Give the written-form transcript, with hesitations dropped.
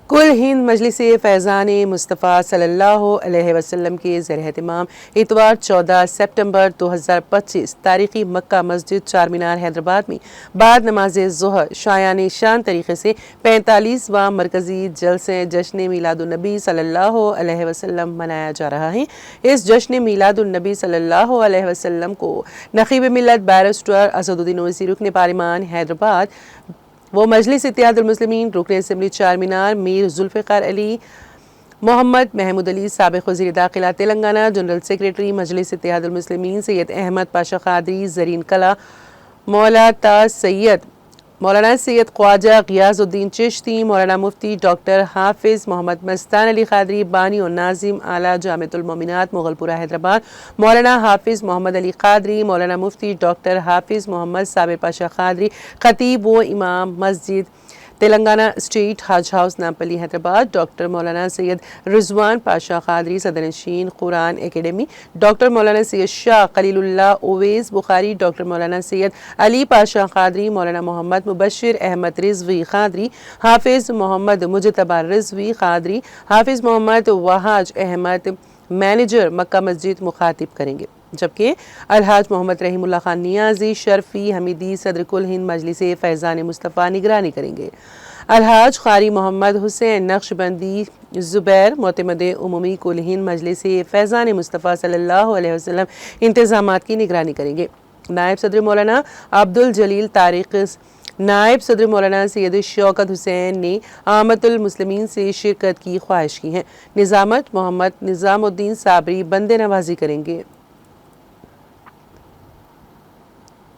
کل ہند مجلس فیضان مصطفیٰ صلی اللہ علیہ وسلم کے زیر اہتمام اتوار 14 سپٹمبر 2025 تاریخی مکہ مسجد چار مینار حیدرآباد میں بعد نماز ظہر شایان شان طریقے سے 45واں مرکزی جلسہ جشن میلاد النبی صلی اللہ علیہ وسلم منایا جا رہا ہے۔ اس جشن میلاد النبی صلی اللہ علیہ وسلم کو نقیب ملت بیرسٹر اسد الدین اویسی رکن پارلیمان حیدرآباد وہ مجلس اتحاد المسلمین رکن اسمبلی چار مینار میر ذوالفقار علی محمد محمود علی سابق وزیر داخلہ تلنگانہ جنرل سیکریٹری مجلس اتحاد المسلمین سید احمد پاشا قادری زرین کلا مولانا سید خواجہ غیاث الدین چشتی مولانا مفتی ڈاکٹر حافظ محمد مستان علی قادری بانی و ناظم اعلیٰ جامعۃ المومنات مغل پورہ حیدرآباد مولانا حافظ محمد علی قادری مولانا مفتی ڈاکٹر حافظ محمد صابر پاشا قادری خطیب و امام مسجد تلنگانہ اسٹریٹ حج ہاؤس نامپلی حیدرآباد ڈاکٹر مولانا سید رضوان پاشا قادری صدرنشین قرآن اکیڈمی ڈاکٹر مولانا سید شاہ خلیل اللہ اویس بخاری ڈاکٹر مولانا سید علی پاشا قادری مولانا محمد مبشر احمد رضوی قادری حافظ محمد مجتبی رضوی قادری حافظ محمد وحاج احمد مینیجر مکہ مسجد مخاطب کریں گے، جبکہ الحاج محمد رحیم اللہ خان نیازی شرفی حمیدی صدر کل ہند مجلس فیضان مصطفیٰ نگرانی کریں گے۔ الحاج قاری محمد حسین نقشبندی زبیر معتمد عمومی کل ہند مجلس فیضان مصطفیٰ صلی اللہ علیہ وسلم انتظامات کی نگرانی کریں گے۔ نائب صدر مولانا عبدالجلیل طارق نائب صدر مولانا سید شوکت حسین نے عامت المسلمین سے شرکت کی خواہش کی ہے۔ نظامت محمد نظام الدین صابری بندے نوازی کریں گے۔